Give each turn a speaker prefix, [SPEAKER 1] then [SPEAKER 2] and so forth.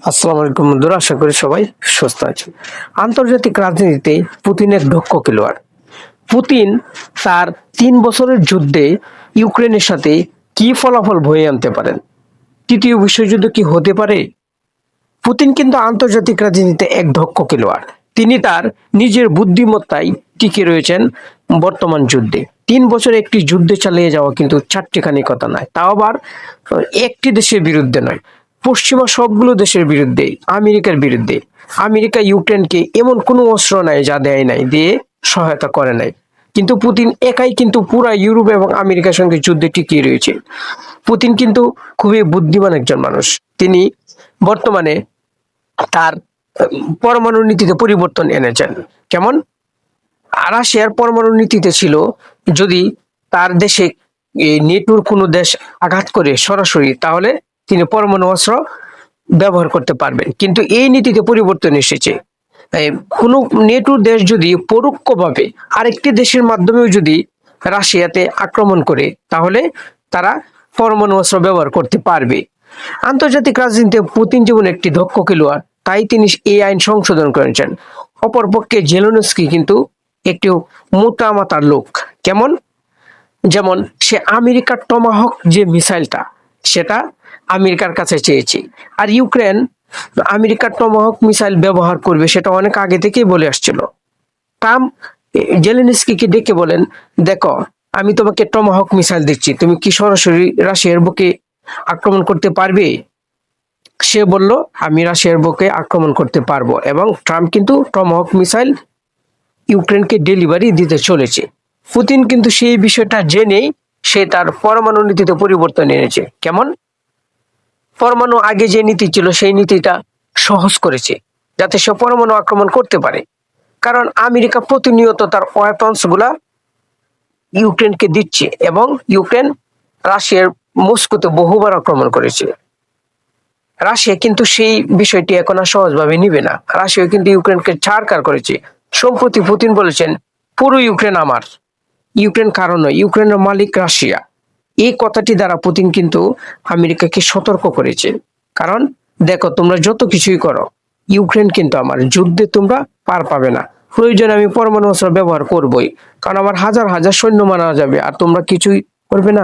[SPEAKER 1] আসসালামু আলাইকুম বন্ধুরা, আশা করি সবাই সুস্থ আছেন। আন্তর্জাতিক রাজনীতিতে পুতিন এক দক্ষ খেলোয়াড়। পুতিন তার 3 বছরের যুদ্ধে ইউক্রেনের সাথে কি ফলাফল বয়ে আনতে পারেন? তৃতীয় বিশ্বযুদ্ধ কি হতে পারে? পুতিন কিন্তু আন্তর্জাতিক রাজনীতিতে এক দক্ষ খেলোয়াড়। তিনি তার নিজের বুদ্ধিমত্তায় টিকে রয়েছেন বর্তমান যুদ্ধে। 3 বছর একটি যুদ্ধে চালিয়ে যাওয়া কিন্তু চারটিখানি কথা নয়, তাও আবার একটি দেশের বিরুদ্ধে নয়, পশ্চিমা সবগুলো দেশের বিরুদ্ধে, আমেরিকার বিরুদ্ধে। আমেরিকা ইউক্রেনকে এমন কোনো অস্ত্র নাই যা দেয় নাই, দিয়ে সহায়তা করে নাই, কিন্তু পুতিন একাই কিন্তু পুরা ইউরোপ এবং আমেরিকার সঙ্গে যুদ্ধে টিকিয়ে রয়েছে। পুতিন কিন্তু খুবই বুদ্ধিমান একজন মানুষ। তিনি বর্তমানে তার পরমাণু নীতিতে পরিবর্তন এনেছেন। কেমন? রাশিয়ার পরমাণু নীতিতে ছিল, যদি তার দেশে নেটোর কোনো দেশ আঘাত করে সরাসরি, তাহলে তিনি পরমাণু অস্ত্র ব্যবহার করতে পারবেন। কিন্তু এই নীতিতে পরিবর্তন এসেছে। কোনো নেটোর দেশ যদি পরোক্ষভাবে আরেকটি দেশের মাধ্যমেও যদি রাশিয়াতে আক্রমণ করে, তাহলে তারা পরমাণু অস্ত্র ব্যবহার করতে পারবে। আন্তর্জাতিক রাজনীতিতে পুতিন যেমন একটি দক্ষ খেলোয়াড়, তাই তিনি এই আইন সংশোধন করেছেন। অপরপক্ষে জেলেনস্কি কিন্তু একটি মোটা মাথার লোক। কেমন? যেমন সে আমেরিকার টমাহক যে মিসাইলটা, সেটা আমেরিকার কাছে চেয়েছে। আর ইউক্রেন আমেরিকার টমাহক মিসাইল ব্যবহার করবে, সেটা অনেক আগে থেকেই বলে আসছিল। ট্রাম্প জেলেনস্কিকে ডেকে বলেন, দেখো, আমি তোমাকে টমাহক মিসাইল দিচ্ছি, তুমি কি সরাসরি রাশিয়ার বুকে আক্রমণ করতে পারবে? সে বলল, আমি রাশিয়ার বুকে আক্রমণ করতে পারবো। এবং ট্রাম্প কিন্তু টমাহক মিসাইল ইউক্রেনকে ডেলিভারি দিতে চলেছে। পুতিন কিন্তু সেই বিষয়টা জেনেই সে তার পরমাণু নীতিতে পরিবর্তন এনেছে। কেমন? পরমাণু আগে যে নীতি ছিল সেই নীতিটা সহজ করেছে, যাতে সে পরমাণু আক্রমণ করতে পারে। কারণ আমেরিকা প্রতিনিয়ত তার ওয়েপন্স গুলা ইউক্রেনকে দিচ্ছে, এবং ইউক্রেন রাশিয়ার মস্কোতে বহুবার আক্রমণ করেছে। রাশিয়া কিন্তু সেই বিষয়টি এখন আর সহজভাবে নিবে না। রাশিয়া কিন্তু ইউক্রেনকে ছাড়খাড় করেছে। সম্প্রতি পুতিন বলেছেন, পুরো ইউক্রেন আমার, ইউক্রেন কারো নয়, ইউক্রেনের মালিক রাশিয়া। এই কথাটি দ্বারা পুতিন কিন্তু আমেরিকাকে সতর্ক করেছে। কারণ দেখো, তোমরা যত কিছুই করো, ইউক্রেন কিন্তু আমার, যুদ্ধে তোমরা পার পাবে না। প্রয়োজন আমি পরমাণু অস্ত্র ব্যবহার করবই, কারণ আমার হাজার হাজার সৈন্য মারা যাবে, আর তোমরা কিছুই করবে না।